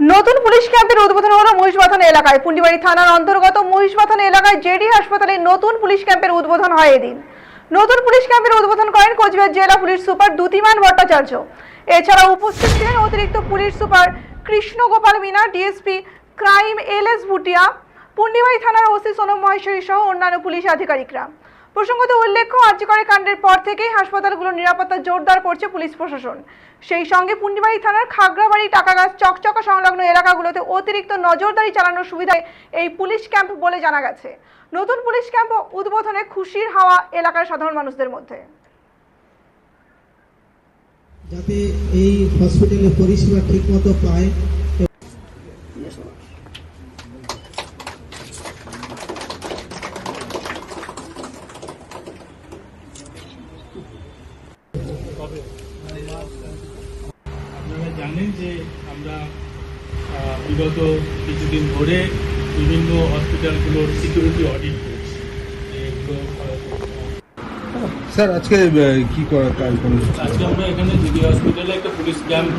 নতুন পুলিশ ক্যাম্পের উদ্বোধন হলো মহিষবাথান এলাকায়। পুন্ডিবাড়ি থানার অন্তর্গত মহিষবাথান এলাকায় জেডি হাসপাতালে নতুন পুলিশ ক্যাম্পের উদ্বোধন হয় এদিন। নতুন পুলিশ ক্যাম্পের উদ্বোধন করেন কোচবিহার জেলা পুলিশ সুপার দ্যুতিমান ভট্টাচার্য। এছাড়া উপস্থিত ছিলেন অতিরিক্ত police super Krishna Gopal Meena, DSP crime LS Bhutia, Pundibari থানার ওসি সোনম মহেশ্বরী সহ অন্যান্য পুলিশ আধিকারিকরা। প্রসঙ্গত উল্লেখ্য, আর্যিকরের কাণ্ডের পর থেকেই হাসপাতালগুলোর নিরাপত্তা জোরদার করছে পুলিশ প্রশাসন। সেই সঙ্গে পুন্ডিবাড়ি থানার খাগড়াবাড়ি, টাকাগাছ, চকচকা সংলগ্ন এলাকাগুলোতে অতিরিক্ত নজরদারি চালানোর সুবিধায় এই পুলিশ ক্যাম্প বলে জানা গেছে। নতুন পুলিশ ক্যাম্প উদ্বোধনে খুশির হাওয়া এলাকার সাধারণ মানুষদের মধ্যে। যাতে এই হসপিটালের পরিষেবা ঠিকমতো পায়। আপনারা জানেন যে আমরা বিগত কিছুদিন ধরে বিভিন্ন হসপিটালগুলোর সিকিউরিটি অডিট করছি। স্যার আজকে কি করার কাজ করলেন? আজকে আমরা এখানে জিডি হসপিটালে একটা পুলিশ ক্যাম্প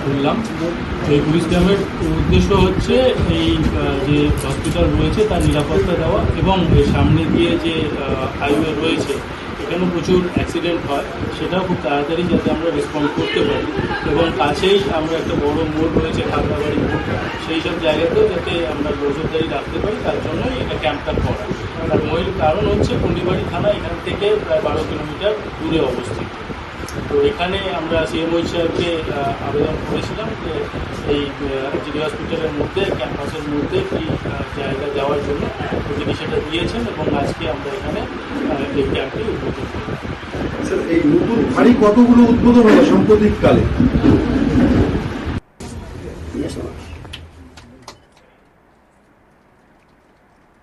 খুললাম। এই পুলিশ ক্যাম্পের উদ্দেশ্য হচ্ছে এই যে হসপিটাল রয়েছে তার নিরাপত্তা দেওয়া এবং এর সামনে দিয়ে যে হাইওয়ে রয়েছে এখানেও প্রচুর অ্যাক্সিডেন্ট হয়, সেটাও খুব তাড়াতাড়ি যাতে আমরা রেসপন্ড করতে পারি এবং কাছেই আমরা একটা বড় মোড় রয়েছে খাগড়াবাড়ি মোড়, সেই সব জায়গাতেও যাতে আমরা নজরদারি রাখতে পারি তার জন্যই এটা ক্যাম্পটা করা। আর মূল কারণ হচ্ছে পুন্ডিবাড়ি থানা এখান থেকে প্রায় 12 কিলোমিটার দূরে অবস্থিত। তো এখানে আমরা সিএমওই সাহেবকে আবেদন করেছিলাম যে এই জিডি হসপিটালের মধ্যে ক্যাম্পাসের মধ্যে কি জায়গা দেওয়ার জন্য, তিনি সেটা দিয়েছেন এবং আজকে আমরা এখানে এই ক্যাম্পটি উদ্বোধন করি। স্যার এই নতুন ফাঁড়ি কতগুলো উদ্বোধন হলো সাম্প্রতিককালে?